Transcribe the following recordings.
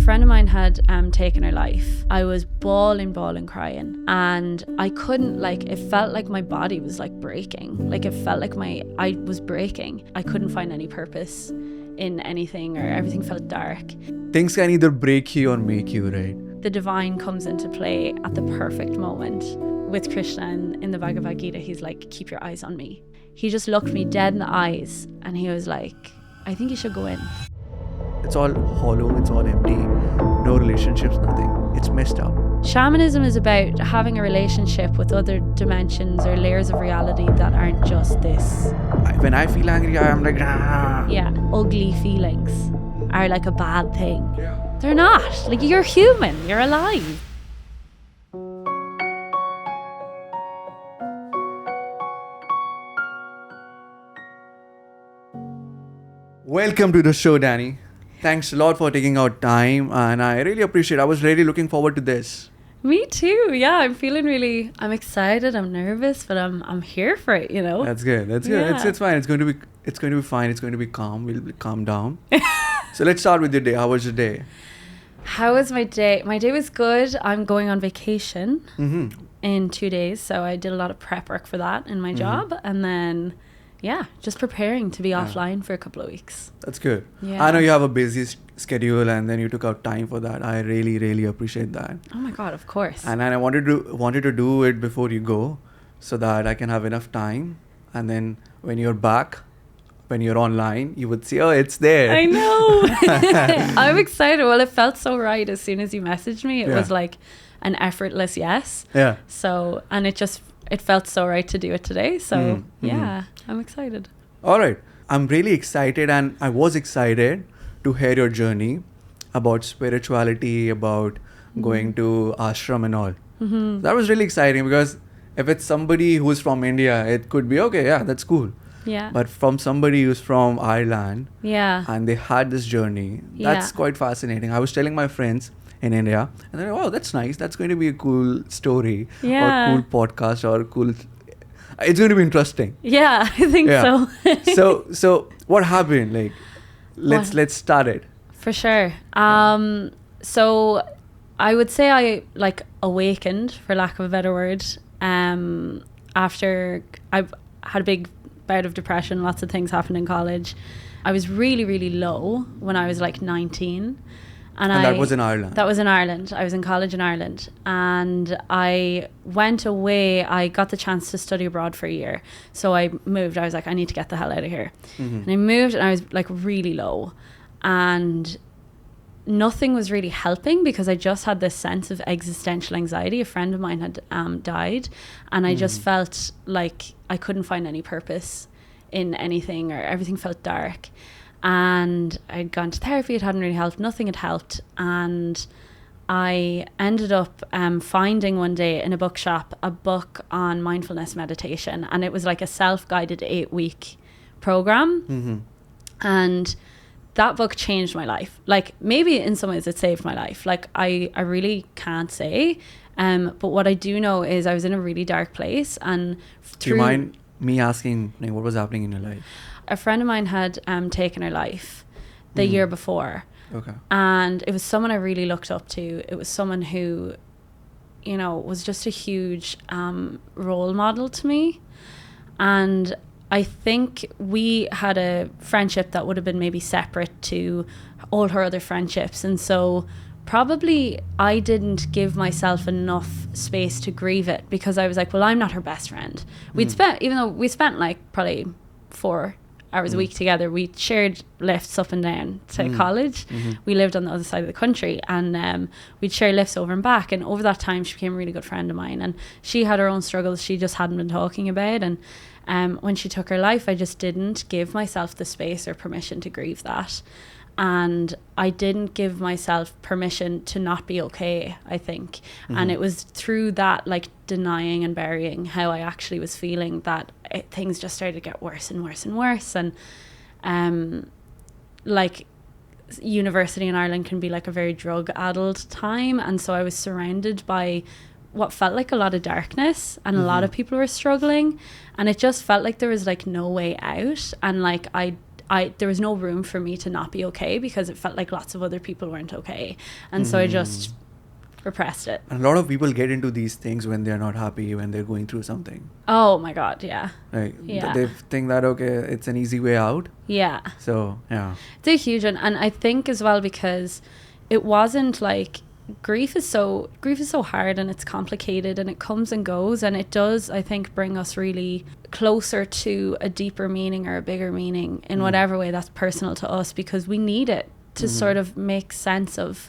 friend of mine had taken her life. I was bawling, crying, and I couldn't, it felt like my body was breaking. It felt like I was breaking. I couldn't find any purpose in anything, or everything felt dark. Things can either break you or make you, right? The divine comes into play at the perfect moment. With Krishna in the Bhagavad Gita, he's like, keep your eyes on me. He just looked me dead in the eyes and he was like, I think you should go in. It's all hollow, it's all empty, no relationships, nothing. It's messed up. Shamanism is about having a relationship with other dimensions or layers of reality that aren't just this. When I feel angry, I'm like, ah. Yeah, ugly feelings are like a bad thing. They're not. You're human, you're alive. Welcome to the show, Danny. Thanks a lot for taking out time, and I really appreciate it. I was really looking forward to this. Me too. Yeah, I'm excited. I'm nervous, but I'm here for it. That's good. Yeah. It's fine. It's going to be fine. It's going to be calm. We'll calm down. So let's start with your day. How was your day? How was my day? My day was good. I'm going on vacation in 2 days, so I did a lot of prep work for that in my job, and then just preparing to be offline for a couple of weeks. That's good. Yeah. I know you have a busy schedule, and then you took out time for that. I really, really appreciate that. Oh my God, of course. And I wanted to do it before you go, so that I can have enough time. And then when you're back, when you're online, you would see, oh, it's there. I know. I'm excited. Well, it felt so right as soon as you messaged me. It was like an effortless yes. Yeah. So, and it felt so right to do it today. So I'm excited. All right. I'm really excited, and I was excited to hear your journey about spirituality, about going to ashram and all. That was really exciting, because if it's somebody who's from India, it could be, okay, yeah, that's cool. Yeah. But from somebody who's from Ireland, Yeah. and they had this journey, that's quite fascinating. I was telling my friends in India, and they're like, oh, that's nice. That's going to be a cool story, Yeah. or cool podcast, or cool. It's going to be interesting. Yeah, I think so. So what happened? Let's start it. For sure. So I would say I awakened, for lack of a better word, after I've had a big bout of depression. Lots of things happened in college. I was really, really low when I was 19. And that was in Ireland? That was in Ireland. I was in college in Ireland. And I went away. I got the chance to study abroad for a year. So I moved. I was like, I need to get the hell out of here. And I moved, and I was really low. And nothing was really helping, because I just had this sense of existential anxiety. A friend of mine had died. And I just felt like I couldn't find any purpose in anything, or everything felt dark. And I'd gone to therapy, it hadn't really helped, nothing had helped. And I ended up finding one day in a bookshop a book on mindfulness meditation, and it was like a self-guided 8-week program. And that book changed my life. Maybe in some ways it saved my life. I really can't say. But what I do know is I was in a really dark place. And do you mind me asking, what was happening in your life? A friend of mine had taken her life the year before. Okay. And it was someone I really looked up to. It was someone who, was just a huge role model to me. And I think we had a friendship that would have been maybe separate to all her other friendships. And so probably I didn't give myself enough space to grieve it, because I was like, well, I'm not her best friend. Even though we spent probably 4 hours a week together, we shared lifts up and down to college. We lived on the other side of the country, and we'd share lifts over and back. And over that time, she became a really good friend of mine. And she had her own struggles she just hadn't been talking about. And when she took her life, I just didn't give myself the space or permission to grieve that. And I didn't give myself permission to not be okay, I think. And it was through that, denying and burying how I actually was feeling, that things just started to get worse and worse and worse. And university in Ireland can be a very drug-addled time. And so I was surrounded by what felt like a lot of darkness, and a lot of people were struggling. And it just felt like there was no way out. And there was no room for me to not be okay, because it felt like lots of other people weren't okay, and so I just repressed it. And a lot of people get into these things when they're not happy, when they're going through something. Oh my God, yeah. Like Yeah. they think that, okay, it's an easy way out. Yeah. So, yeah. It's a huge one. And I think as well, because it wasn't like, grief is so hard, and it's complicated, and it comes and goes, and it does, I think, bring us really closer to a deeper meaning or a bigger meaning in whatever way that's personal to us, because we need it to sort of make sense of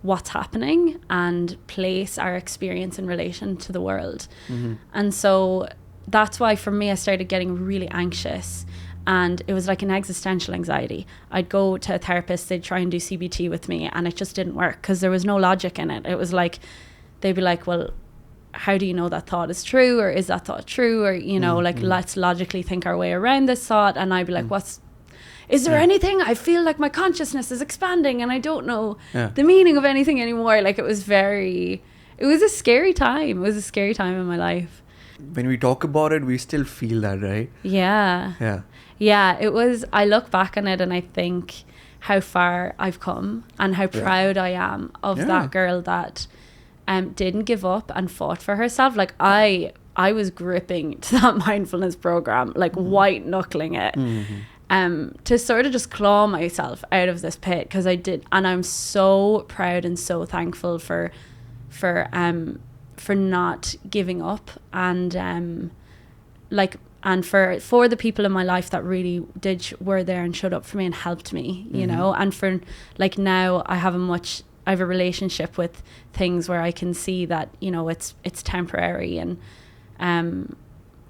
what's happening and place our experience in relation to the world. And so that's why for me I started getting really anxious, and it was like an existential anxiety. I'd go to a therapist, they'd try and do CBT with me, and it just didn't work because there was no logic in it. It was like, they'd be like, well, how do you know that thought is true, or is that thought true, or let's logically think our way around this thought. And I'd be like, is there anything? I feel like my consciousness is expanding and I don't know the meaning of anything anymore. Like, it was a scary time. It was a scary time in my life. When we talk about it, we still feel that, right? Yeah. Yeah, it was, I look back on it and I think how far I've come and how proud I am of that girl that didn't give up and fought for herself. Like, I was gripping to that mindfulness program, like white knuckling it. To sort of just claw myself out of this pit, because I did, and I'm so proud and so thankful for not giving up, and and for the people in my life that really were there and showed up for me and helped me, you know, and for like now I have a relationship with things where I can see that, you know, it's temporary, and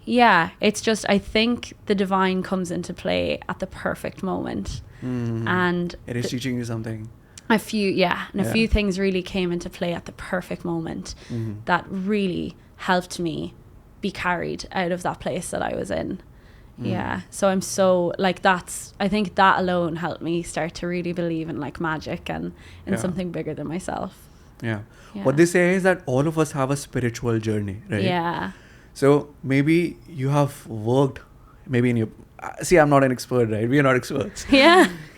it's just, I think the divine comes into play at the perfect moment. And it is teaching you something. A few things really came into play at the perfect moment that really helped me be carried out of that place that I was in. So I'm so, like, I think that alone helped me start to really believe in like magic and in something bigger than myself. What they say is that all of us have a spiritual journey, right? So maybe you have worked, maybe in your... See, I'm not an expert, right? We are not experts.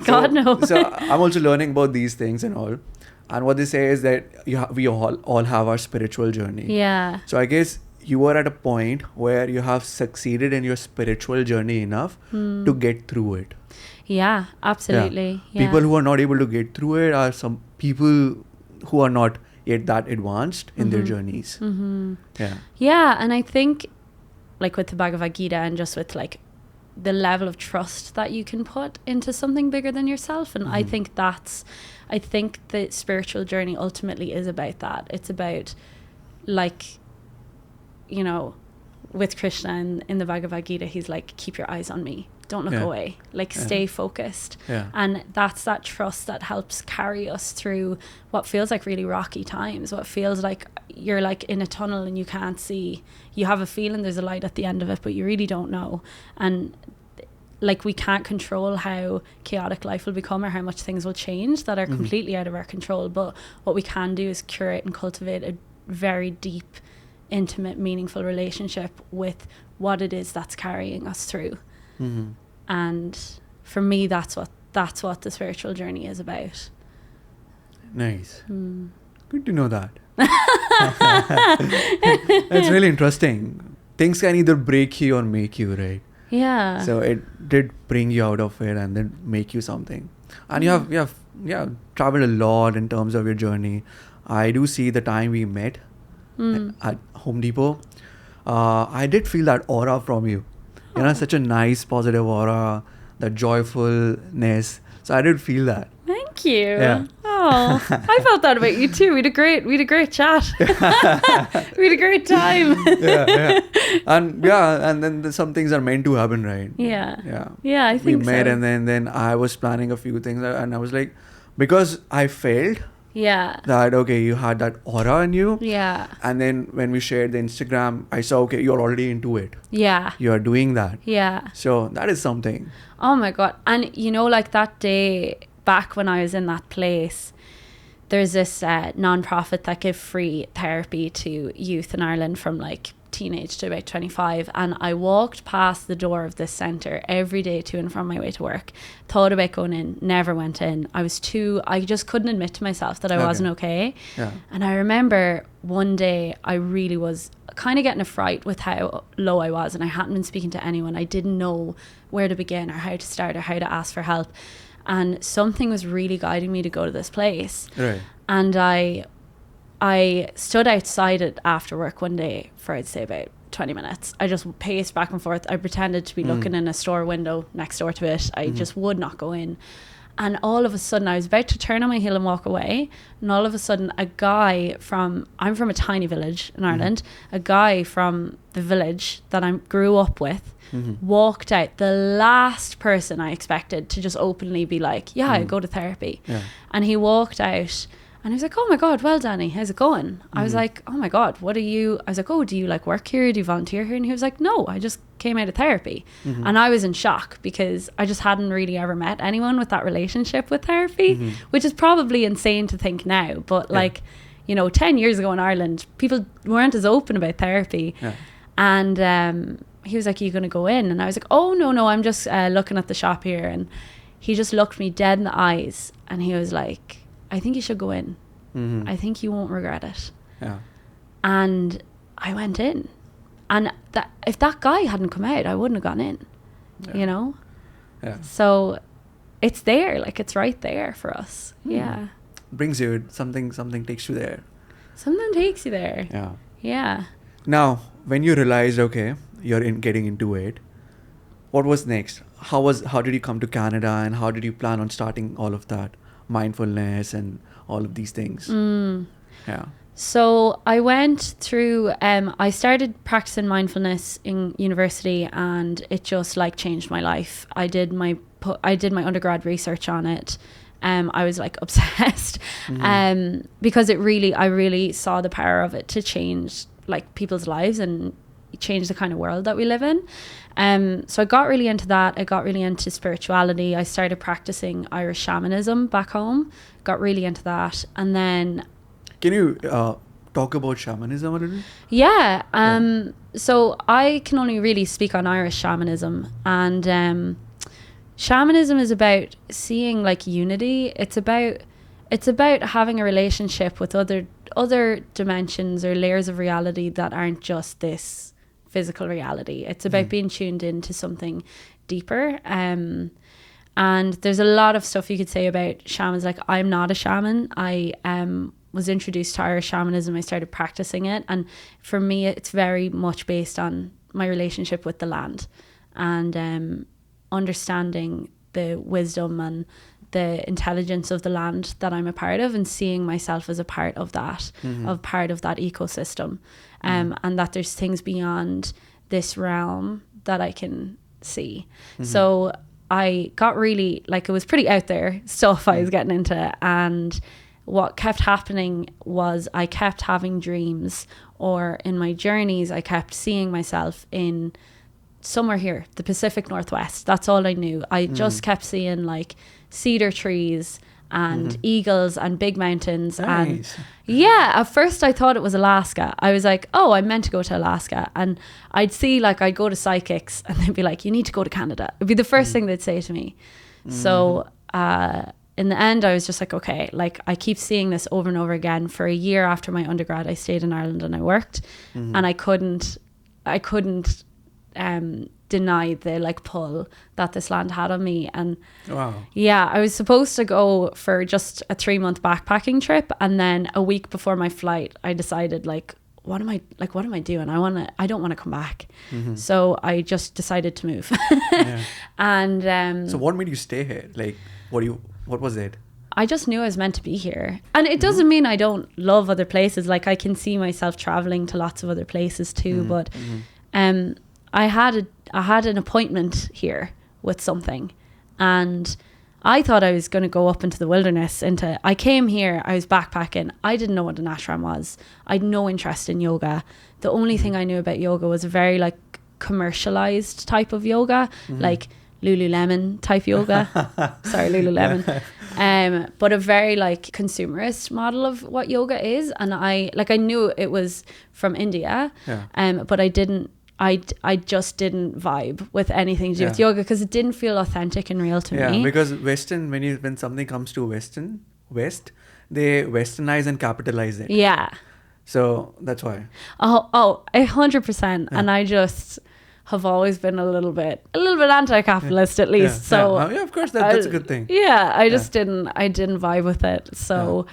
God, no. So I'm also learning about these things and all. And what they say is that we all have our spiritual journey. So I guess you were at a point where you have succeeded in your spiritual journey enough to get through it. Yeah, absolutely. People who are not able to get through it are some people who are not yet that advanced in their journeys. And I think, like, with the Bhagavad Gita and just with like the level of trust that you can put into something bigger than yourself, and I think the spiritual journey ultimately is about that. It's about, like, you know, with Krishna in the Bhagavad Gita, he's like, keep your eyes on me, don't look away, like stay focused. And that's that trust that helps carry us through what feels like really rocky times, what feels like you're like in a tunnel and you can't see, you have a feeling there's a light at the end of it, but you really don't know. And like, we can't control how chaotic life will become or how much things will change that are completely out of our control, but what we can do is curate and cultivate a very deep, intimate, meaningful relationship with what it is that's carrying us through. And for me, that's what the spiritual journey is about. Nice. Good to know that. That's really interesting. Things can either break you or make you, right? So it did bring you out of it and then make you something. And you have traveled a lot in terms of your journey. I do see the time we met at Home Depot. I did feel that aura from you. You know, such a nice, positive aura, that joyfulness. So I did feel that. Thank you. Oh, I felt that about you too. We had a great chat. We had a great time. And then some things are meant to happen, right? I think we met, so. and then I was planning a few things, and I was like, because I felt that, okay, you had that aura in you. And then when we shared the Instagram, I saw, okay, you're already into it. You are doing that. So that is something. Oh my God. And you know, like that day back when I was in that place, there's this non-profit that give free therapy to youth in Ireland from like teenage to about 25, and I walked past the door of this centre every day to and from my way to work. Thought about going in, never went in. I just couldn't admit to myself that I wasn't okay. Yeah. And I remember one day I really was kind of getting a fright with how low I was, and I hadn't been speaking to anyone. I didn't know where to begin or how to start or how to ask for help. And something was really guiding me to go to this place. Right. And I stood outside it after work one day for, I'd say, about 20 minutes. I just paced back and forth. I pretended to be looking in a store window next door to it. I just would not go in. And all of a sudden, I was about to turn on my heel and walk away. And all of a sudden, I'm from a tiny village in Ireland. A guy from the village that I grew up with walked out. The last person I expected to just openly be like, yeah, I go to therapy. Yeah. And he walked out. And he was like, oh my God, well, Danny, how's it going? I was like, oh my God, I was like, oh, do you like work here? Do you volunteer here? And he was like, no, I just came out of therapy. And I was in shock because I just hadn't really ever met anyone with that relationship with therapy, which is probably insane to think now. But 10 years ago in Ireland, people weren't as open about therapy. Yeah. And he was like, are you going to go in? And I was like, oh, no, I'm just looking at the shop here. And he just looked me dead in the eyes and he was like, I think you should go in. I think you won't regret it. Yeah. And I went in. And if that guy hadn't come out, I wouldn't have gone in. Yeah. You know? Yeah. So it's there, like it's right there for us. Yeah. Brings you something takes you there. Something takes you there. Yeah. Yeah. Now, when you realized, okay, you're getting into it, what was next? How did you come to Canada and how did you plan on starting all of that? Mindfulness and all of these things. Yeah. So I went through, I started practicing mindfulness in university and it just like changed my life. I did my undergrad research on it. I was like obsessed because I really saw the power of it to change like people's lives and change the kind of world that we live in. So I got really into that. I got really into spirituality. I started practicing Irish shamanism back home, got really into that. And then... Can you talk about shamanism a little? Yeah. So I can only really speak on Irish shamanism. And shamanism is about seeing like unity. It's about having a relationship with other dimensions or layers of reality that aren't just this physical reality. It's about being tuned into something deeper. And there's a lot of stuff you could say about shamans. Like, I'm not a shaman. I was introduced to Irish shamanism. I started practicing it. And for me, it's very much based on my relationship with the land and understanding the wisdom and the intelligence of the land that I'm a part of and seeing myself as a part of that, part of that ecosystem. And that there's things beyond this realm that I can see. So I got really, like, it was pretty out there stuff I was getting into. And what kept happening was I kept having dreams, or in my journeys, I kept seeing myself in somewhere here, the Pacific Northwest. That's all I knew. I just kept seeing like cedar trees and eagles and big mountains. Nice. And yeah, at first I thought it was Alaska. I was like, oh, I meant to go to Alaska. And I'd go to psychics and they'd be like, you need to go to Canada. It'd be the first thing they'd say to me. So in the end, I was just like, okay, like I keep seeing this over and over again. For a year after my undergrad, I stayed in Ireland and I worked, and I couldn't deny the like pull that this land had on me. And yeah, I was supposed to go for just a 3-month backpacking trip, and then a week before my flight I decided like what am I doing? I don't want to come back. So I just decided to move. And so what made you stay here? Like what was it? I just knew I was meant to be here. And it doesn't mean I don't love other places. Like I can see myself traveling to lots of other places too, but I had an appointment here with something, and I thought I was going to go up into the wilderness. I came here, I was backpacking. I didn't know what an ashram was. I had no interest in yoga. The only thing I knew about yoga was a very like commercialized type of yoga, like Lululemon type yoga. Sorry, Lululemon. But a very like consumerist model of what yoga is. And I knew it was from India, but I just didn't vibe with anything to do with yoga because it didn't feel authentic and real to me. Yeah, because Western, when something comes to West, they Westernize and capitalize it. Yeah. So that's why. Oh, 100%. And I just have always been a little bit anti-capitalist at least. So of course that's a good thing. Yeah, I didn't vibe with it. So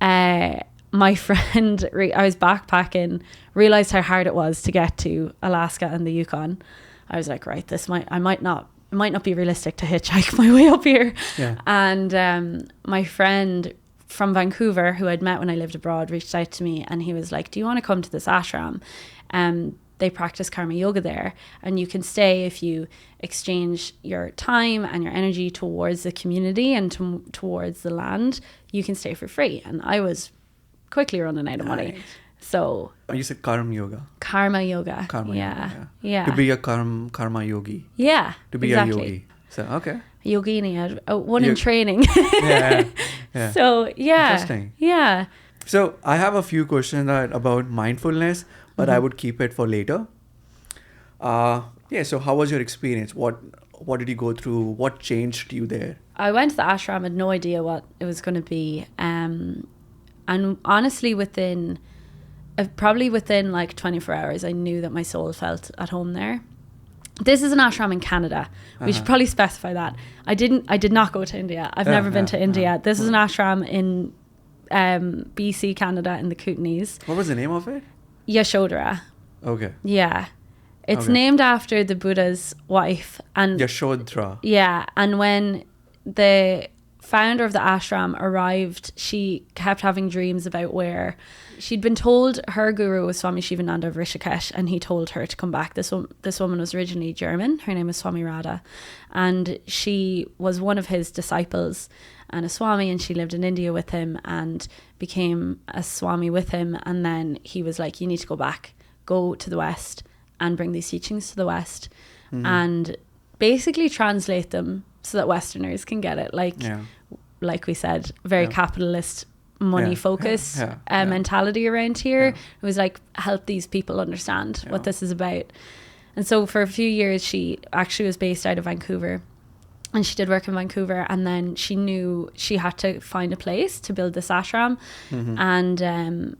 my friend, I was backpacking, realized how hard it was to get to Alaska and the Yukon. I was like, right, it might not be realistic to hitchhike my way up here. Yeah. And my friend from Vancouver, who I'd met when I lived abroad, reached out to me and he was like, do you want to come to this ashram? They practice karma yoga there, and you can stay if you exchange your time and your energy towards the community and towards the land. You can stay for free. And I was quickly running out of money. So you said karma yoga. Karma yoga. Yeah. To be a karma yogi. Yeah. To be a yogi. So okay. Yogini, one in training. Yeah. So yeah. Interesting. Yeah. So I have a few questions about mindfulness, but I would keep it for later. So how was your experience? What did you go through? What changed you there? I went to the ashram, had no idea what it was going to be. And honestly, within like 24 hours, I knew that my soul felt at home there. This is an ashram in Canada. We should probably specify that. I did not go to India. I've never been to India. This is an ashram in BC, Canada, in the Kootenays. What was the name of it? Yashodhara. Okay. Yeah. It's named after the Buddha's wife. And Yashodhara. Yeah. And when the founder of the ashram arrived, she kept having dreams about where she'd been told her guru was Swami Shivananda of Rishikesh, and he told her to come back. This woman was originally German. Her name is Swami Radha, and she was one of his disciples and a Swami, and she lived in India with him and became a Swami with him. And then he was like, you need to go to the West and bring these teachings to the West and basically translate them so that Westerners can get it. Like we said, very capitalist, money focused mentality around here. It was like, help these people understand what this is about. And so for a few years, she actually was based out of Vancouver, and she did work in Vancouver, and then she knew she had to find a place to build this ashram. And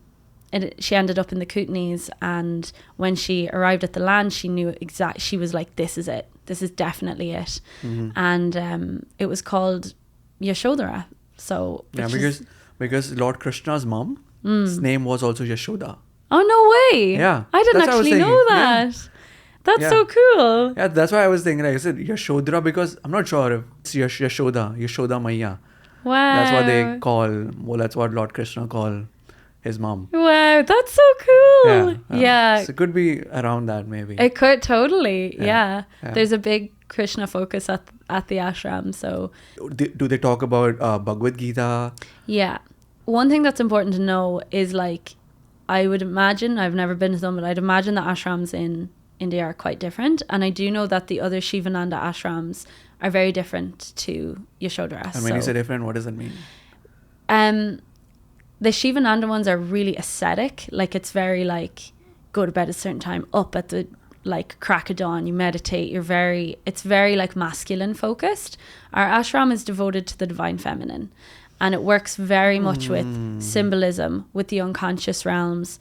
she ended up in the Kootenays, and when she arrived at the land, she knew she was like, this is it. This is definitely it. And it was called Yashodhara. So because Lord Krishna's mom's name was also Yashoda. Oh, no way. Yeah. I didn't actually know that. Yeah. That's so cool. Yeah, that's why I was thinking, like I said, Yashodhara, because I'm not sure if it's Yashoda Maya. Wow. That's what they call, that's what Lord Krishna called his mom. Wow, that's so cool. Yeah. So it could be around that maybe. It could totally. Yeah. There's a big Krishna focus at the ashram. So do they talk about Bhagavad Gita? Yeah. One thing that's important to know is, like, I would imagine, I've never been to them, but I'd imagine the ashrams in India are quite different. And I do know that the other Shivananda ashrams are very different to Yashodhara. And when you say different, what does that mean? The Shivananda ones are really ascetic. Like, it's very like, go to bed at a certain time, up at the like crack of dawn, you meditate, it's very like masculine focused. Our ashram is devoted to the divine feminine, and it works very much with symbolism, with the unconscious realms.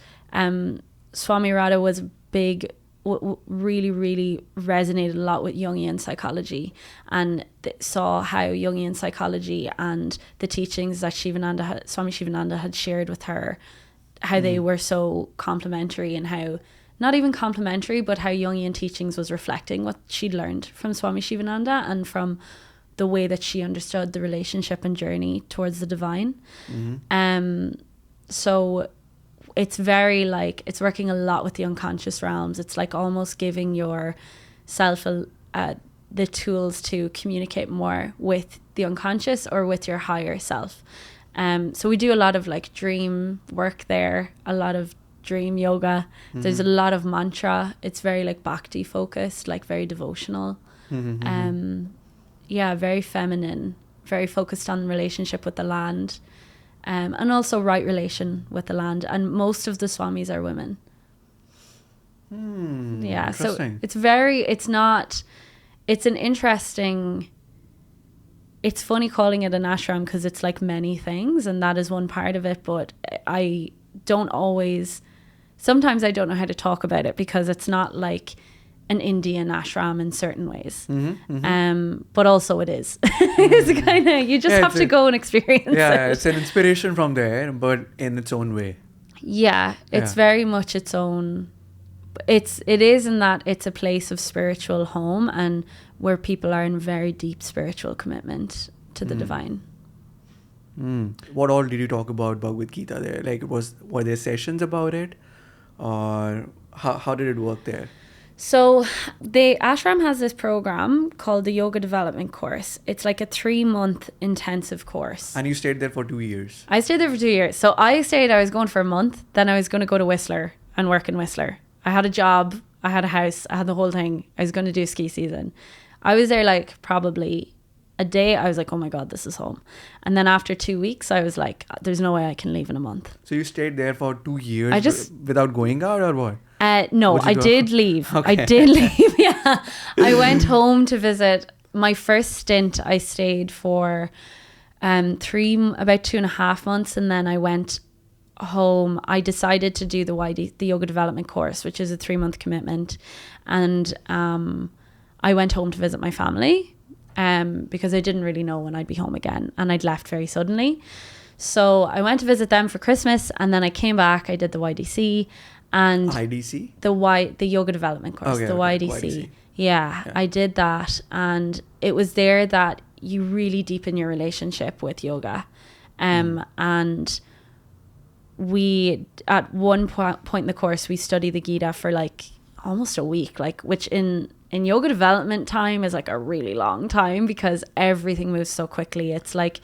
Swami Radha was big, really, really resonated a lot with Jungian psychology, and saw how Jungian psychology and the teachings that Swami Shivananda had shared with her, how they were so complementary, and how, not even complementary, but how Jungian teachings was reflecting what she'd learned from Swami Shivananda and from the way that she understood the relationship and journey towards the divine. So it's very like, it's working a lot with the unconscious realms. It's like almost giving yourself the tools to communicate more with the unconscious or with your higher self. So we do a lot of like dream work there, a lot of dream yoga. There's a lot of mantra. It's very like bhakti focused, like very devotional. Very feminine very focused on relationship with the land, and also right relation with the land. And most of the swamis are women. Yeah, so it's an interesting, it's funny calling it an ashram because it's like many things, and that is one part of it, but sometimes I don't know how to talk about it because it's not like an Indian ashram in certain ways. But also it is. It's kind of, you just have to go and experience it. Yeah, it's an inspiration from there, but in its own way. Yeah, it's very much its own. It is in that it's a place of spiritual home and where people are in very deep spiritual commitment to the divine. What all did you talk about Bhagavad Gita there? Like, were there sessions about it, or how did it work there? So the ashram has this program called the Yoga Development Course. It's like a 3-month intensive course. And you stayed there for 2 years. I stayed there for 2 years. So I was going for a month. Then I was going to go to Whistler and work in Whistler. I had a job, I had a house, I had the whole thing. I was going to do ski season. I was there like probably a day. I was like, oh my God, this is home. And then after 2 weeks, I was like, there's no way I can leave in a month. So you stayed there for 2 years without going out, or what? No, I did leave. Okay. I did leave, yeah. I went home to visit. My first stint, I stayed for about 2.5 months. And then I went home. I decided to do the Yoga Development Course, which is a 3-month commitment. And I went home to visit my family because I didn't really know when I'd be home again. And I'd left very suddenly. So I went to visit them for Christmas. And then I came back. I did the YDC. And IDC? The Yoga Development Course, the YDC. Yeah, I did that. And it was there that you really deepen your relationship with yoga. And we, at one point in the course, we study the Gita for like almost a week, like, which in yoga development time is like a really long time because everything moves so quickly. It's like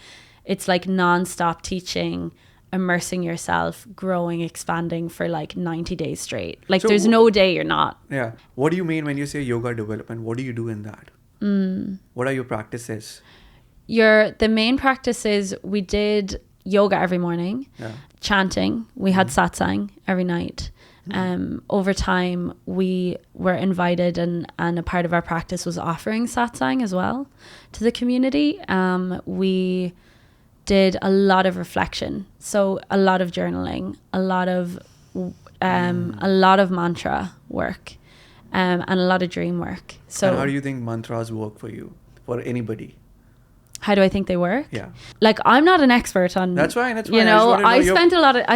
non-stop teaching, immersing yourself, growing, expanding for like 90 days straight. Like, so there's no day you're not. Yeah. What do you mean when you say yoga development? What do you do in that? What are your practices? The main practices, we did yoga every morning, chanting. We had satsang every night. Over time, we were invited and a part of our practice was offering satsang as well to the community. We did a lot of reflection, so a lot of journaling, a lot of mantra work, and a lot of dream work. So, and how do you think mantras work for you, for anybody? How do I think they work? Yeah, like, I'm not an expert on. That's fine. You know, I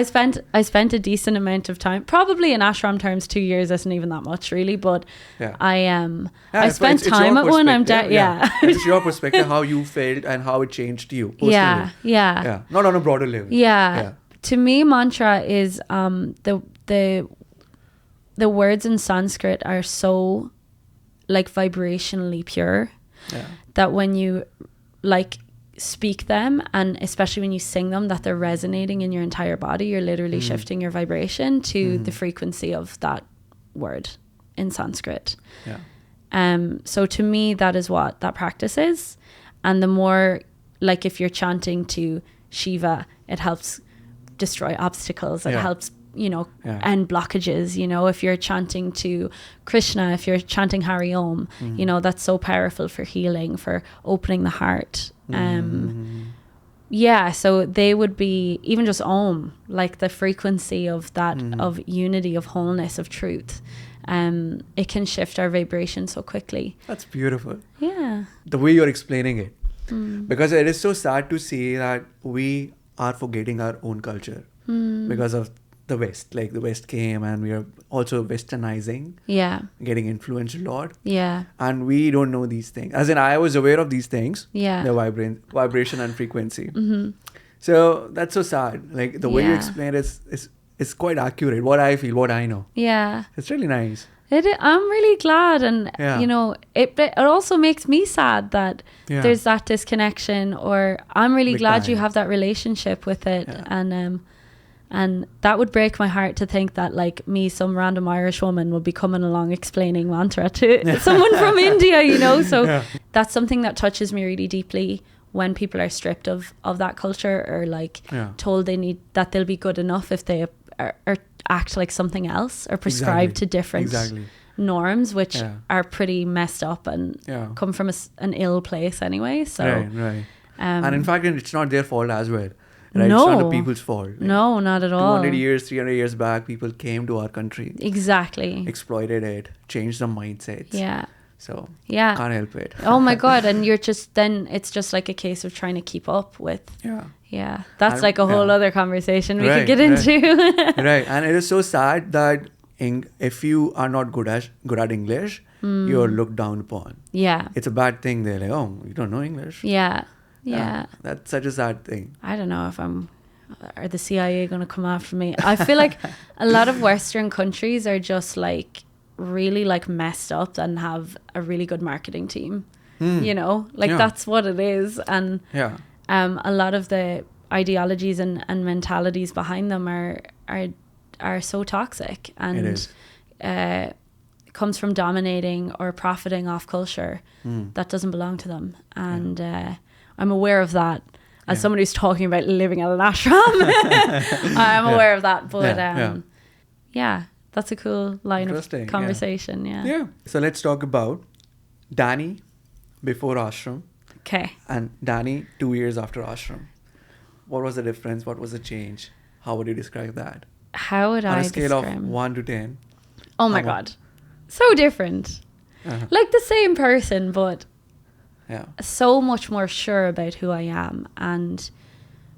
spent a decent amount of time. Probably in ashram terms, 2 years isn't even that much, really. But I spent time at one. It's your perspective, how you felt and how it changed you personally. Yeah. Not on a broader level. Yeah. To me, mantra is the words in Sanskrit are so like vibrationally pure that when you like speak them, and especially when you sing them, that they're resonating in your entire body. You're literally shifting your vibration to the frequency of that word in Sanskrit. So to me, that is what that practice is. And the more, like, if you're chanting to Shiva, it helps destroy obstacles. It helps, end blockages. If you're chanting to Krishna, if you're chanting Hari Om, that's so powerful for healing, for opening the heart. So they would be even just Om, like the frequency of that, of unity, of wholeness, of truth. It can shift our vibration so quickly. That's beautiful. Yeah. The way you're explaining it. Because it is so sad to see that we are forgetting our own culture because of the West. Like, the West came and we are also westernizing. Yeah. Getting influenced a lot. Yeah. And we don't know these things. As in, I was aware of these things. Yeah. The vibration and frequency. So that's so sad. Like, the way you explain it is quite accurate. What I feel, what I know. Yeah. It's really nice. I'm really glad, and it also makes me sad that there's that disconnection, or I'm really glad you have that relationship with it, and that would break my heart to think that, like, me, some random Irish woman, would be coming along explaining mantra to someone from India, so that's something that touches me really deeply when people are stripped of that culture, or like Yeah. told that they'll be good enough if they are act like something else, or prescribed to different norms, which Yeah. are pretty messed up and Yeah. come from an ill place anyway. So Right. And in fact, it's not their fault as well. Right? No. It's not the people's fault. Like, no, not at all. 200 years, 300 years back, people came to our country, Exactly. exploited it, changed the mindsets. Yeah. So Yeah. can't help it. Oh my God. And it's just like a case of trying to keep up with. Yeah. That's And- like a whole yeah. other conversation we could Right, get right. into. Right. And it is so sad that if you are not good at English, you're looked down upon. Yeah. It's a bad thing. They're like, oh, you don't know English. Yeah. Yeah. That's such a sad thing. I don't know if are the CIA going to come after me? I feel like a lot of Western countries are just like really like messed up and have a really good marketing team. You know, like Yeah. that's what it is. And Yeah. a lot of the ideologies and mentalities behind them are so toxic, and It is. comes from dominating or profiting off culture that doesn't belong to them. And I'm aware of that as someone who's talking about living at an ashram. I'm aware of that, but yeah, that's a cool line of Interesting, conversation. Yeah. So let's talk about Danni before ashram Okay. and Danni 2 years after ashram. What was the difference? What was the change? How would you describe that? How would On I a scale describe? of 1 to 10. Oh my how God. So different. Uh-huh. Like the same person, but Yeah. so much more sure about who I am, and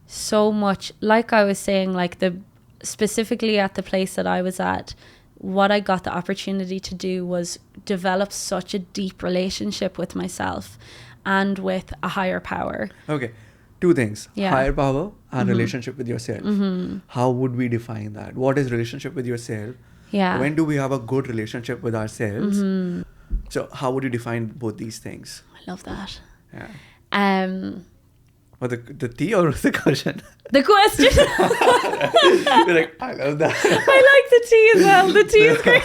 so much, like I was saying, like specifically at the place that I was at, what I got the opportunity to do was develop such a deep relationship with myself and with a higher power. Okay. 2 things. Yeah. Higher power and relationship with yourself. How would we define that? What is relationship with yourself? Yeah. When do we have a good relationship with ourselves? So how would you define both these things? I love that. Yeah. Or the tea or the question? The question. You're like, I love that. I like the tea as well. The tea is great.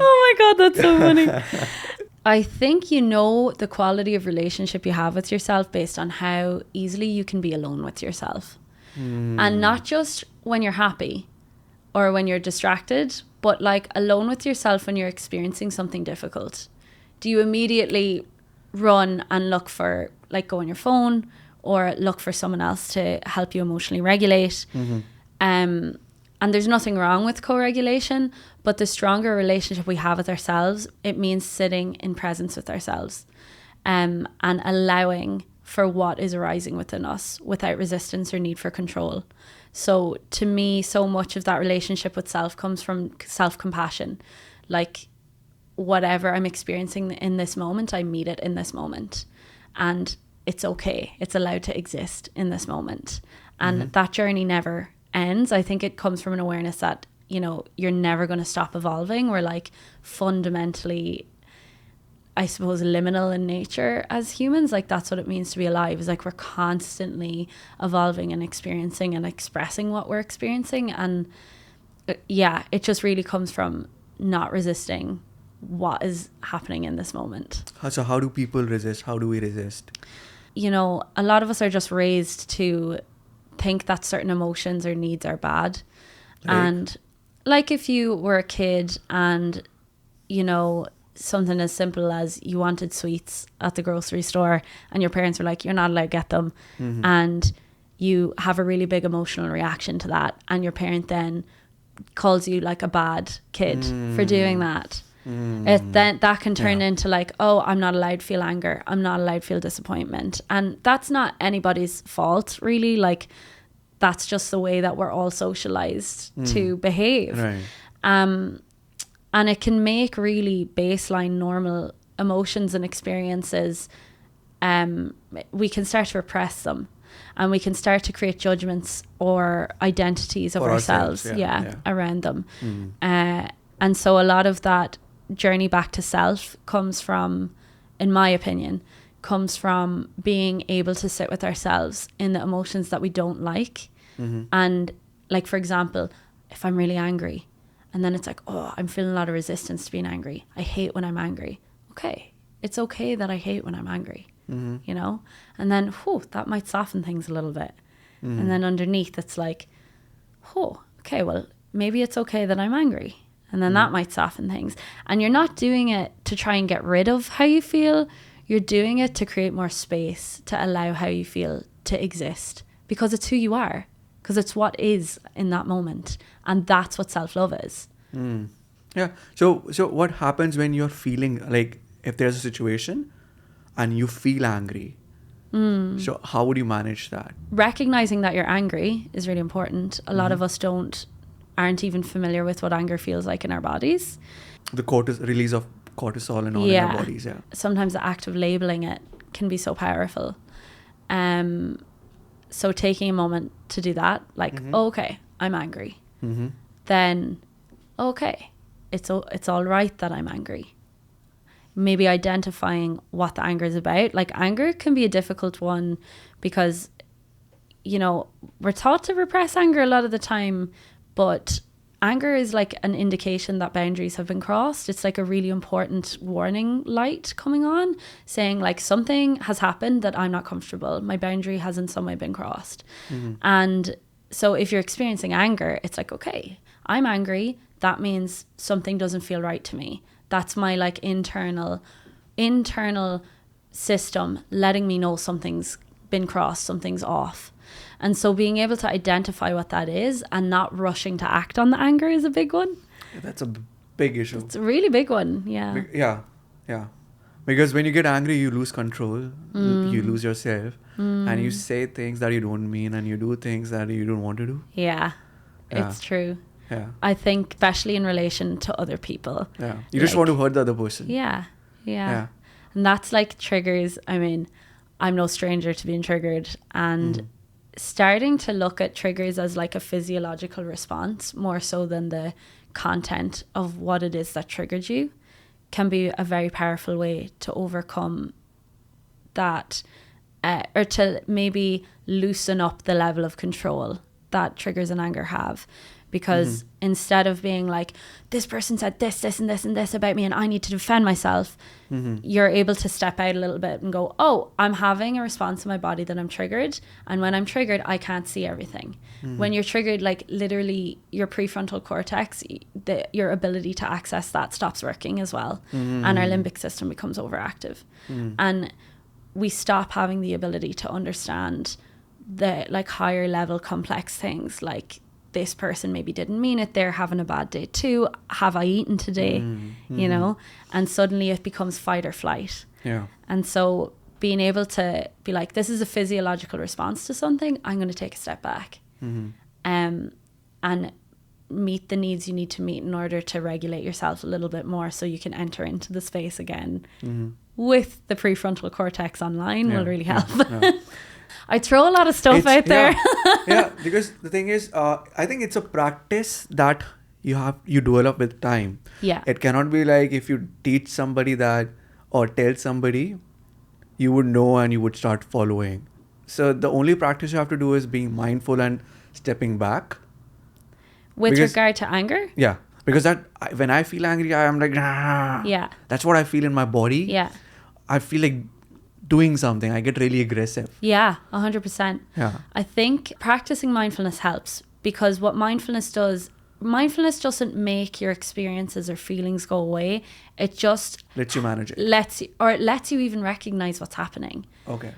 Oh my God, that's so funny. I think you know the quality of relationship you have with yourself based on how easily you can be alone with yourself. And not just when you're happy or when you're distracted, but like alone with yourself when you're experiencing something difficult. Do you immediately run and look for, like, go on your phone or look for someone else to help you emotionally regulate? And there's nothing wrong with co-regulation, but the stronger relationship we have with ourselves, it means sitting in presence with ourselves, and allowing for what is arising within us without resistance or need for control. So to me, so much of that relationship with self comes from self-compassion. Like, whatever I'm experiencing in this moment, I meet it in this moment. And it's okay. It's allowed to exist in this moment. And that journey never ends. I think it comes from an awareness that, you know, you're never going to stop evolving. We're like fundamentally, I suppose, liminal in nature as humans. Like, that's what it means to be alive, is like we're constantly evolving and experiencing and expressing what we're experiencing. And yeah, it just really comes from not resisting what is happening in this moment. So how do people resist? How do we resist? You know, a lot of us are just raised to think that certain emotions or needs are bad. And like if you were a kid and, you know, something as simple as you wanted sweets at the grocery store and your parents were like, you're not allowed to get them. And you have a really big emotional reaction to that. And your parent then calls you like a bad kid for doing that. Then that can turn into like, oh, I'm not allowed to feel anger. I'm not allowed to feel disappointment. And that's not anybody's fault, really. Like, that's just the way that we're all socialized to behave. Right. And it can make really baseline normal emotions and experiences, we can start to repress them, and we can start to create judgments or identities of ourselves around them. And so a lot of that journey back to self comes from, in my opinion, comes from being able to sit with ourselves in the emotions that we don't like. And like, for example, if I'm really angry and then it's like, oh, I'm feeling a lot of resistance to being angry. I hate when I'm angry. Okay. It's okay that I hate when I'm angry. you know, and then, that might soften things a little bit. And then underneath it's like, okay, well, maybe it's okay that I'm angry. And then that might soften things. And you're not doing it to try and get rid of how you feel. You're doing it to create more space to allow how you feel to exist, because it's who you are, because it's what is in that moment. And that's what self-love is. Yeah. So what happens when you're feeling like, if there's a situation and you feel angry, so how would you manage that? Recognizing that you're angry is really important. A lot of us aren't even familiar with what anger feels like in our bodies. The release of cortisol and all in our bodies. Yeah. Sometimes the act of labeling it can be so powerful. So taking a moment to do that, like, okay, I'm angry. Then, okay, it's all right that I'm angry. Maybe identifying what the anger is about. Like, anger can be a difficult one because, you know, we're taught to repress anger a lot of the time, but anger is like an indication that boundaries have been crossed. It's like a really important warning light coming on, saying like, something has happened that I'm not comfortable. My boundary has in some way been crossed. And so if you're experiencing anger, it's like, okay, I'm angry. That means something doesn't feel right to me. That's my like internal system letting me know something's been crossed, something's off. And so being able to identify what that is and not rushing to act on the anger is a big one. That's a big issue. It's a really big one. Yeah. Yeah. Because when you get angry, you lose control, you lose yourself, and you say things that you don't mean, and you do things that you don't want to do. Yeah. It's true. Yeah. I think especially in relation to other people. Yeah. You just want to hurt the other person. Yeah. And that's like triggers. I mean, I'm no stranger to being triggered, and starting to look at triggers as like a physiological response more so than the content of what it is that triggered you can be a very powerful way to overcome that, or to maybe loosen up the level of control that triggers and anger have. Because instead of being like, this person said this and this and this about me and I need to defend myself, you're able to step out a little bit and go, oh, I'm having a response in my body that I'm triggered. And when I'm triggered, I can't see everything. When you're triggered, like literally your prefrontal cortex, your ability to access that stops working as well. And our limbic system becomes overactive. And we stop having the ability to understand the like higher level complex things, like, this person maybe didn't mean it, they're having a bad day too, have I eaten today, you know? And suddenly it becomes fight or flight. And so being able to be like, this is a physiological response to something, I'm going to take a step back and meet the needs you need to meet in order to regulate yourself a little bit more, so you can enter into the space again with the prefrontal cortex online will really help. I throw a lot of stuff out there. Because the thing is, I think it's a practice that you develop with time. It cannot be like if you teach somebody that or tell somebody, you would know and you would start following. So the only practice you have to do is being mindful and stepping back. With regard to anger? Yeah. Because when I feel angry, I am like, that's what I feel in my body. I feel like doing something. I get really aggressive. 100%. I think practicing mindfulness helps, because what mindfulness doesn't make your experiences or feelings go away. It just lets you manage it. It lets you even recognize what's happening.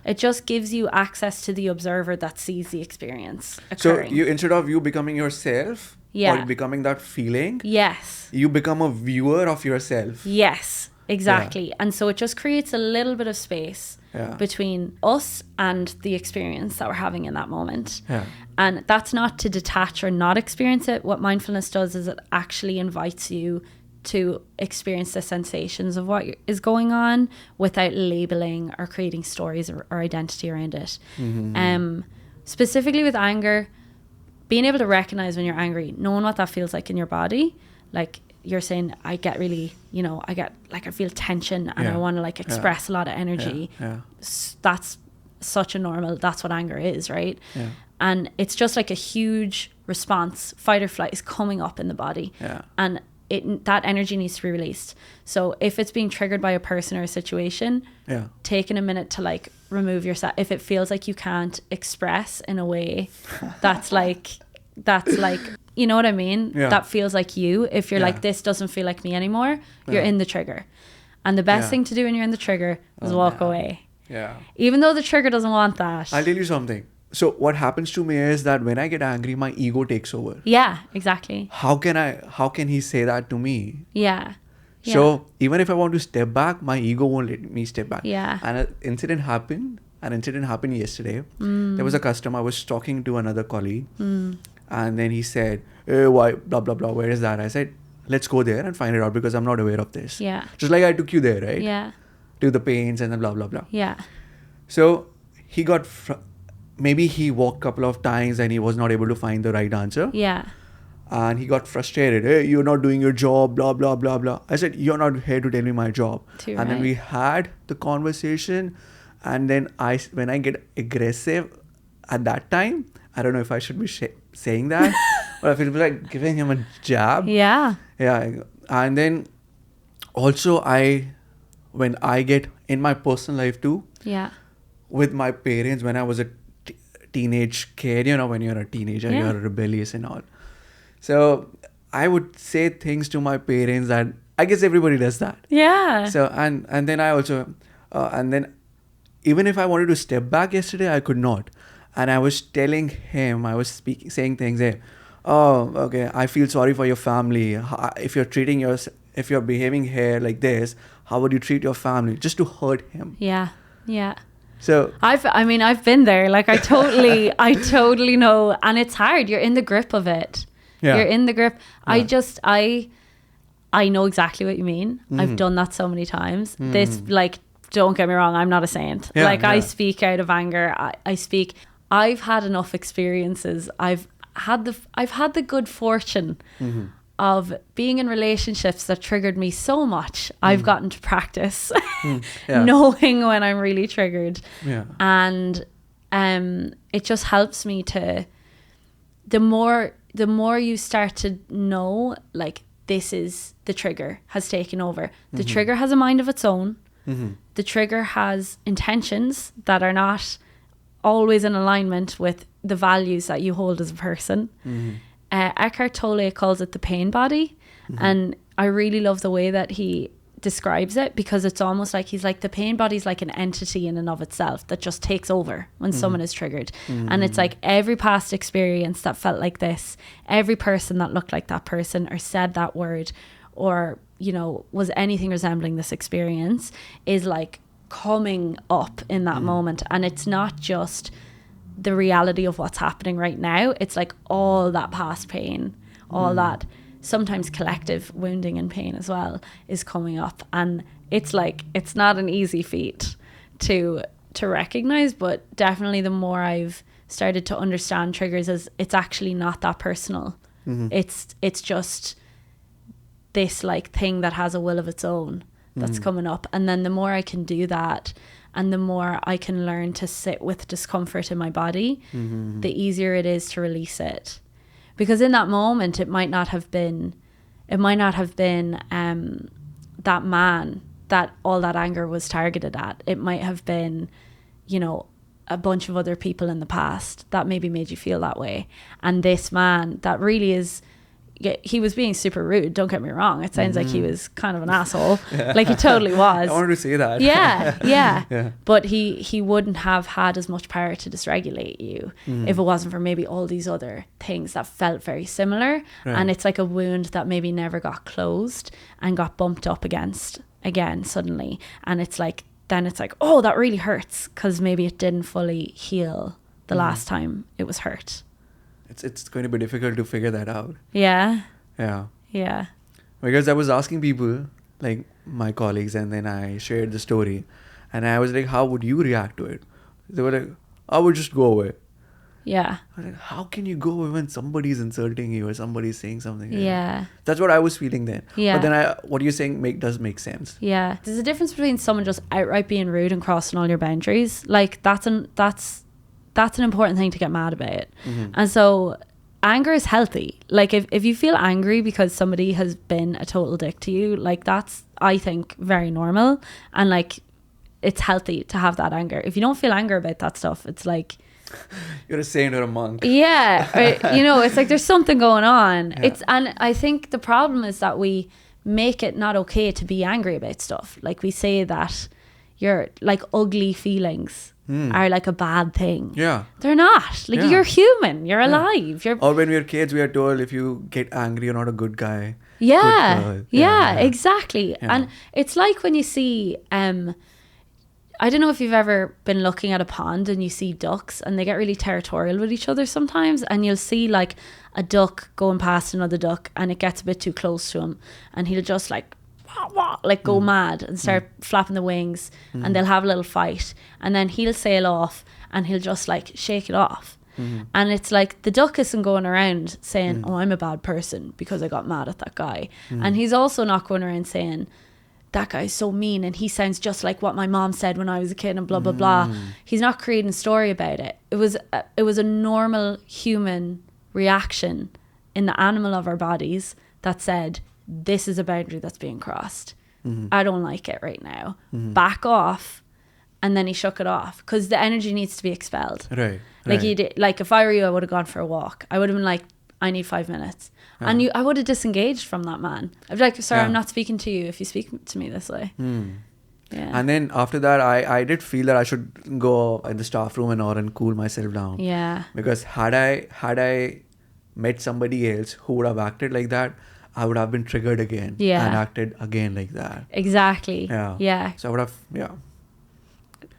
It just gives you access to the observer that sees the experience occurring. So instead of you becoming yourself or becoming that feeling, you become a viewer of yourself. Exactly. And so it just creates a little bit of space between us and the experience that we're having in that moment. And that's not to detach or not experience it. What mindfulness does is it actually invites you to experience the sensations of what is going on without labeling or creating stories or identity around it. Specifically with anger, being able to recognize when you're angry, knowing what that feels like in your body, like you're saying, I get really, I feel tension and I want to like express a lot of energy. That's that's what anger is, right? And it's just like a huge response, fight or flight is coming up in the body. And that energy needs to be released. So if it's being triggered by a person or a situation, taking a minute to like remove yourself. If it feels like you can't express in a way that's like, you know what I mean? That feels like you. If you're like, this doesn't feel like me anymore, you're in the trigger. And the best thing to do when you're in the trigger is walk away. Yeah. Even though the trigger doesn't want that. I'll tell you something. So what happens to me is that when I get angry, my ego takes over. Yeah, exactly. How can he say that to me? Yeah. So even if I want to step back, my ego won't let me step back. Yeah. And an incident happened yesterday. There was a customer. I was talking to another colleague. And then he said, hey, why, blah, blah, blah, where is that? I said, let's go there and find it out because I'm not aware of this. Yeah. Just like I took you there, right? Yeah. To the pains and then blah, blah, blah. Yeah. So he got, maybe he walked a couple of times and he was not able to find the right answer. Yeah. And he got frustrated. Hey, you're not doing your job, blah, blah, blah, blah. I said, you're not here to tell me my job. And then we had the conversation. And then when I get aggressive at that time, I don't know if I should be saying that, but I feel like giving him a jab. Yeah. Yeah. And then also when I get in my personal life too. Yeah. With my parents, when I was a teenage kid, you know, when you're a teenager, you're rebellious and all. So I would say things to my parents that I guess everybody does that. Yeah. So, and then I also, and then even if I wanted to step back yesterday, I could not. And I was telling him, I was saying things, hey, oh, okay, I feel sorry for your family. If you're behaving here like this, how would you treat your family? Just to hurt him. Yeah. Yeah. So I've been there. Like I totally know. And it's hard. You're in the grip of it. Yeah. You're in the grip. Yeah. I know exactly what you mean. Mm-hmm. I've done that so many times. Mm-hmm. This, like, don't get me wrong, I'm not a saint. Yeah, I speak out of anger. I've had enough experiences. I've had the good fortune of being in relationships that triggered me so much. I've gotten to practice knowing when I'm really triggered. Yeah. And it just helps me to, the more you start to know, like, this is the trigger has taken over. The trigger has a mind of its own. The trigger has intentions that are not always in alignment with the values that you hold as a person. Eckhart Tolle calls it the pain body. And I really love the way that he describes it, because it's almost like he's like, the pain body is like an entity in and of itself that just takes over when someone is triggered. And it's like every past experience that felt like this, every person that looked like that person or said that word or, you know, was anything resembling this experience is like coming up in that moment. And it's not just the reality of what's happening right now. It's like all that past pain, all that sometimes collective wounding and pain as well is coming up. And it's like, it's not an easy feat to recognize, but definitely the more I've started to understand triggers, as it's actually not that personal. It's just this like thing that has a will of its own that's coming up. And then the more I can do that, and the more I can learn to sit with discomfort in my body, the easier it is to release it. Because in that moment, it might not have been that man that all that anger was targeted at. It might have been, you know, a bunch of other people in the past that maybe made you feel that way. And this man that really is, he was being super rude, don't get me wrong. It sounds like he was kind of an asshole. Like he totally was. I wanted to say that. Yeah. But he wouldn't have had as much power to dysregulate you if it wasn't for maybe all these other things that felt very similar. Right. And it's like a wound that maybe never got closed and got bumped up against again suddenly. And it's like, then it's like, oh, that really hurts, because maybe it didn't fully heal the last time it was hurt. It's going to be difficult to figure that out. Yeah. Because I was asking people, like my colleagues, and then I shared the story, and I was like, how would you react to it? They were like, I would just go away. Yeah. I was like, how can you go away when somebody's insulting you or somebody's saying something? Yeah. That's what I was feeling then. Yeah. But then what you're saying does make sense. Yeah. There's a difference between someone just outright being rude and crossing all your boundaries. Like that's an important thing to get mad about. And so anger is healthy. Like if you feel angry because somebody has been a total dick to you, like that's, I think, very normal, and like it's healthy to have that anger. If you don't feel anger about that stuff, it's like you're a saint or a monk. Yeah, or, you know, it's like there's something going on. Yeah. It's, and I think the problem is that we make it not okay to be angry about stuff. Like we say that you're like ugly feelings are like a bad thing. Yeah. They're not. Like you're human. You're alive. You're Or when we were kids, we are told if you get angry, you're not a good guy. yeah, Good girl. yeah, exactly. Yeah. And it's like when you see I don't know if you've ever been looking at a pond and you see ducks and they get really territorial with each other sometimes, and you'll see like a duck going past another duck and it gets a bit too close to him and he'll just like wah, wah, like go mad and start flapping the wings and they'll have a little fight, and then he'll sail off and he'll just like shake it off. And it's like the duck isn't going around saying, oh, I'm a bad person because I got mad at that guy. And he's also not going around saying, that guy's so mean and he sounds just like what my mom said when I was a kid and blah blah blah. He's not creating a story about it. It was a normal human reaction in the animal of our bodies that said, this is a boundary that's being crossed. I don't like it right now. Back off. And then he shook it off because the energy needs to be expelled. Right. Like he did, like if I were you, I would have gone for a walk. I would have been like, I need 5 minutes. And I would have disengaged from that man. I'd be like, sorry, I'm not speaking to you if you speak to me this way. Yeah. And then after that, I did feel that I should go in the staff room and cool myself down. Yeah. Because had I met somebody else who would have acted like that, I would have been triggered again. Yeah. And acted again like that. Exactly. Yeah. Yeah. So I would have,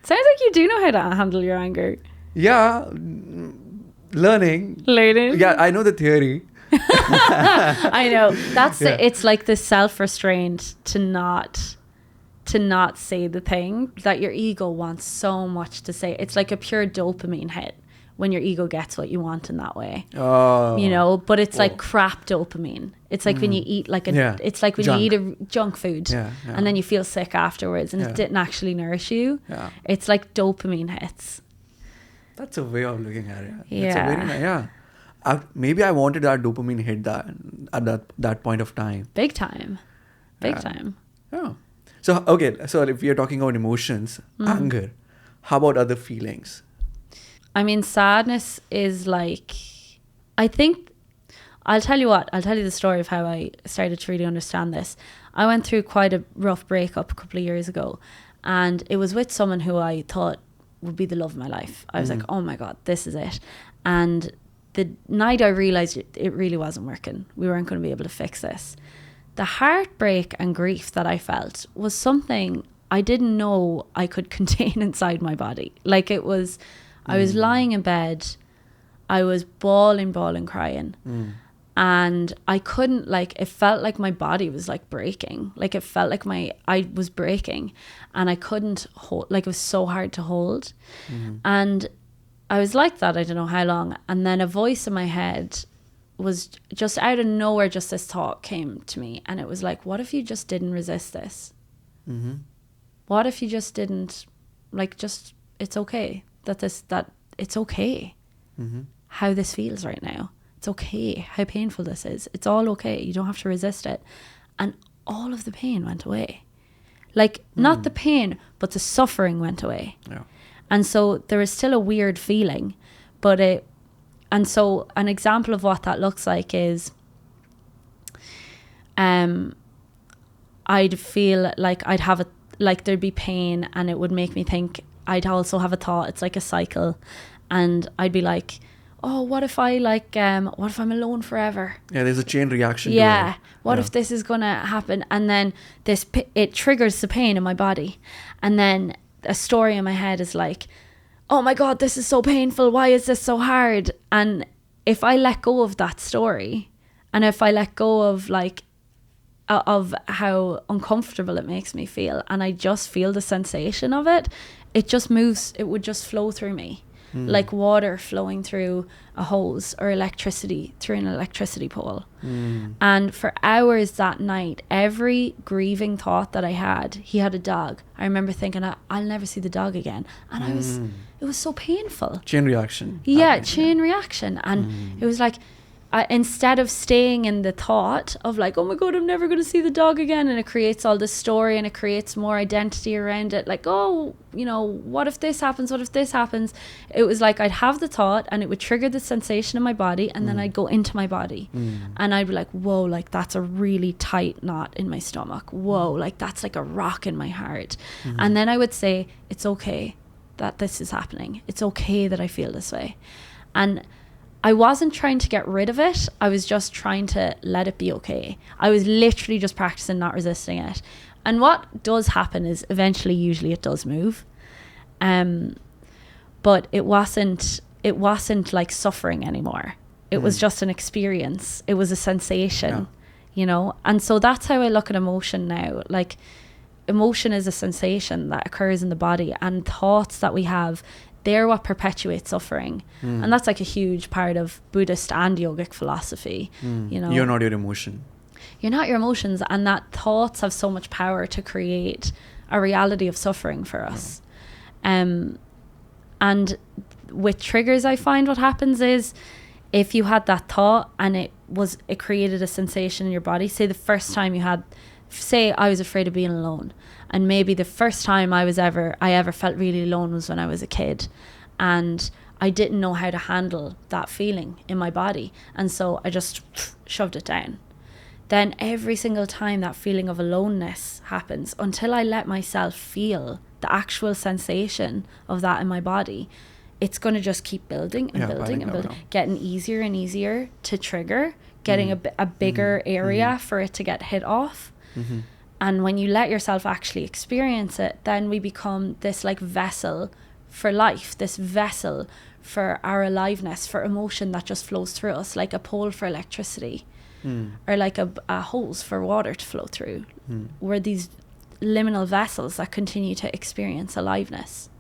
Sounds like you do know how to handle your anger. Yeah. Learning. Yeah, I know the theory. I know. That's it's like the self-restraint to not say the thing that your ego wants so much to say. It's like a pure dopamine hit when your ego gets what you want in that way. Oh. You know, but it's like crap dopamine. It's like when you eat like it's like when you eat a junk food and then you feel sick afterwards and it didn't actually nourish you. Yeah. It's like dopamine hits. That's a way of looking at it. Yeah. That's a very maybe I wanted that dopamine hit at that point of time. Big time. Big time. Yeah. So, okay. So if we are talking about emotions, anger, how about other feelings? I mean, sadness is like, I think, I'll tell you the story of how I started to really understand this. I went through quite a rough breakup a couple of years ago, and it was with someone who I thought would be the love of my life. I was like, oh my God, this is it. And the night I realized it really wasn't working. We weren't going to be able to fix this. The heartbreak and grief that I felt was something I didn't know I could contain inside my body. Like it was, I was lying in bed, I was bawling, crying. And I couldn't, like, it felt like my body was like breaking. Like it felt like I was breaking and I couldn't hold, like it was so hard to hold. And I was like that, I don't know how long. And then a voice in my head was just out of nowhere, just this thought came to me. And it was like, what if you just didn't resist this? What if you just didn't, like, just, it's okay that it's okay how this feels right now. It's okay how painful this is. It's all okay. You don't have to resist it. And all of the pain went away. Like, not the pain, but the suffering went away. Yeah. And so there is still a weird feeling, but and so an example of what that looks like is, I'd feel like I'd have there'd be pain and it would make me think. I'd also have a thought, it's like a cycle, and I'd be like, oh, what if I'm alone forever? Yeah, there's a chain reaction. Yeah. What if this is going to happen? And then it triggers the pain in my body. And then a story in my head is like, oh my God, this is so painful. Why is this so hard? And if I let go of that story, and if I let go of of how uncomfortable it makes me feel, and I just feel the sensation of it, it just moves, it would just flow through me. Like water flowing through a hose or electricity through an electricity pole. And for hours that night, every grieving thought that I had, he had a dog. I remember thinking, I'll never see the dog again. And it was so painful. Chain reaction. Yeah, chain reaction. And it was like, instead of staying in the thought of like, oh my God, I'm never going to see the dog again, and it creates all this story and it creates more identity around it, like, oh, you know, what if this happens, what if this happens? It was like I'd have the thought and it would trigger the sensation in my body, and then I'd go into my body and I'd be like, whoa, like that's a really tight knot in my stomach, whoa, like that's like a rock in my heart. And then I would say, it's okay that this is happening, it's okay that I feel this way. And I wasn't trying to get rid of it. I was just trying to let it be okay. I was literally just practicing not resisting it. And what does happen is eventually, usually it does move. But it wasn't like suffering anymore. It was just an experience. It was a sensation, you know? And so that's how I look at emotion now. Like, emotion is a sensation that occurs in the body, and thoughts that we have, they're what perpetuate suffering. And that's like a huge part of Buddhist and yogic philosophy. You know, you're not your emotion. You're not your emotions, and that thoughts have so much power to create a reality of suffering for us. And with triggers, I find what happens is, if you had that thought and it created a sensation in your body, say the first time say I was afraid of being alone, and maybe the first time I ever felt really alone was when I was a kid, and I didn't know how to handle that feeling in my body, and so I just shoved it down. Then every single time that feeling of aloneness happens, until I let myself feel the actual sensation of that in my body, it's going to just keep building and building and building, getting easier and easier to trigger, getting a bigger area for it to get hit off. And when you let yourself actually experience it, then we become this like vessel for life, this vessel for our aliveness, for emotion that just flows through us, like a pole for electricity, or like a hose for water to flow through. We're these liminal vessels that continue to experience aliveness.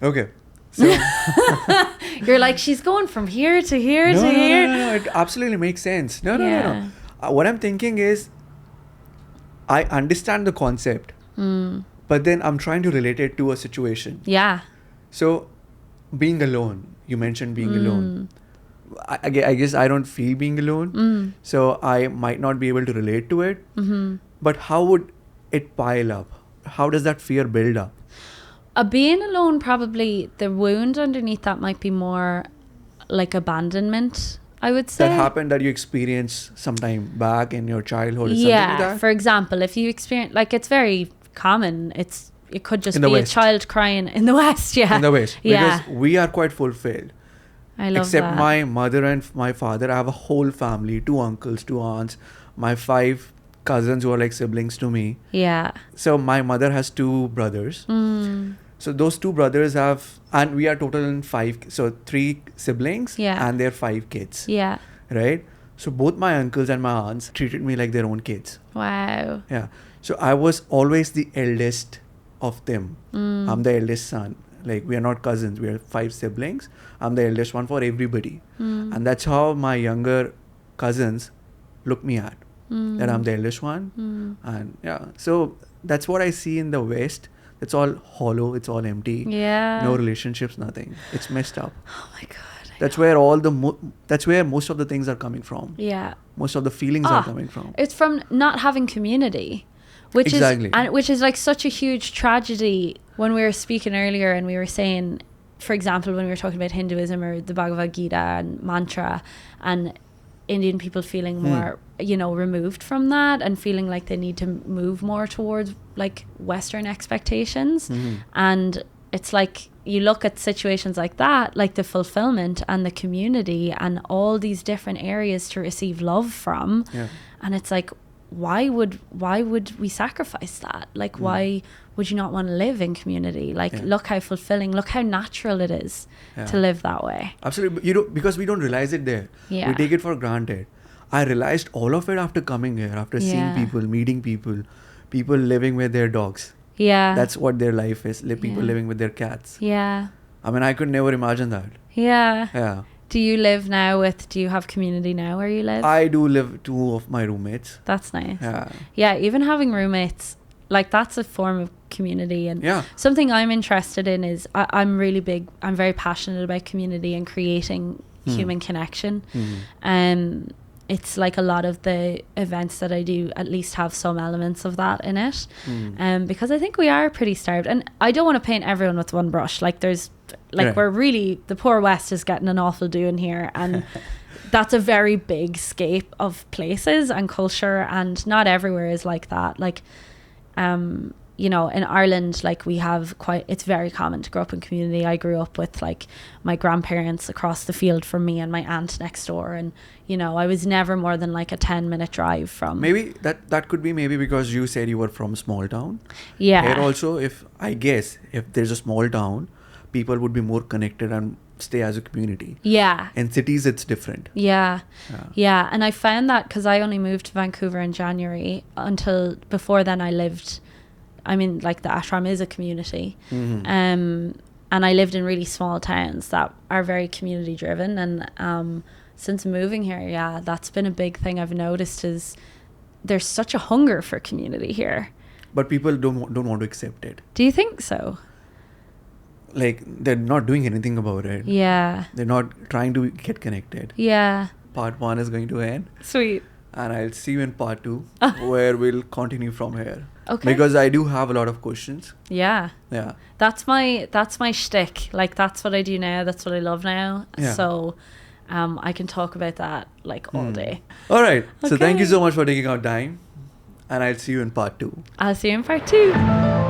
Okay. So you're like, she's going from here to here to here. No, it absolutely makes sense. No. What I'm thinking is, I understand the concept, but then I'm trying to relate it to a situation. Yeah. So, being alone, you mentioned being alone. I guess I don't feel being alone, so I might not be able to relate to it. But how would it pile up? How does that fear build up? Being alone, probably the wound underneath that might be more like abandonment, I would say. That happened that you experienced sometime back in your childhood. Yeah, like that? For example, if you experience, like, it's very common. It could just be West. A child crying in the West. Yeah, in the West, yeah. Because we are quite fulfilled. I love Except that. my mother and my father, I have a whole family, 2 uncles, 2 aunts, my 5 cousins who are like siblings to me. Yeah. So my mother has 2 brothers. So those 2 brothers have, and we are total in 5, so 3 siblings and their 5 kids. Yeah. Right? So both my uncles and my aunts treated me like their own kids. Wow. Yeah. So I was always the eldest of them. I'm the eldest son. Like, we are not cousins, we are 5 siblings. I'm the eldest one for everybody. And that's how my younger cousins look me at. That I'm the eldest one. And yeah, so that's what I see in the West. It's all hollow, it's all empty. Yeah. No relationships, nothing. It's messed up. Oh my God. That's where that's where most of the things are coming from. Yeah. Most of the feelings are coming from. It's from not having community, which is like such a huge tragedy. When we were speaking earlier and we were saying, for example, when we were talking about Hinduism or the Bhagavad Gita and mantra, and Indian people feeling more, removed from that and feeling like they need to move more towards like Western expectations. And it's like, you look at situations like that, like the fulfillment and the community and all these different areas to receive love from. And it's like, why would we sacrifice that? Like, why would you not want to live in community? Like, look how fulfilling, look how natural it is to live that way. Absolutely. Because we don't realize it there. We take it for granted. I realized all of it after coming here, after seeing people, meeting people living with their dogs. Yeah. That's what their life is. People living with their cats. Yeah. I mean, I could never imagine that. Yeah. Yeah. Do you have community now where you live? I do live with 2 of my roommates. That's nice. Yeah. Yeah, even having roommates, like, that's a form of community. And something I'm interested in is I'm very passionate about community and creating human connection. It's like a lot of the events that I do at least have some elements of that in it. Because I think we are pretty starved, and I don't want to paint everyone with one brush. Like there's like we're really, the poor West is getting an awful doing here, and that's a very big scape of places and culture, and not everywhere is like that. Like you know, in Ireland, like we have it's very common to grow up in community. I grew up with like my grandparents across the field from me and my aunt next door, and you know, I was never more than like a 10-minute drive from. Maybe that could be maybe because you said you were from small town. Yeah. Here also, if there's a small town, people would be more connected and stay as a community. Yeah. In cities, it's different. Yeah. And I found that because I only moved to Vancouver in January. Until before then, like the Ashram is a community. And I lived in really small towns that are very community driven. And since moving here, that's been a big thing I've noticed, is there's such a hunger for community here. But people don't want to accept it. Do you think so? Like they're not doing anything about it. Yeah. They're not trying to get connected. Yeah. Part 1 is going to end. Sweet. And I'll see you in part 2 where we'll continue from here. Okay. Because I do have a lot of questions. Yeah. Yeah. That's my shtick. Like that's what I do now. That's what I love now. Yeah. So I can talk about that like all day. All right. Okay. So thank you so much for taking out time. And I'll see you in part 2. I'll see you in part 2.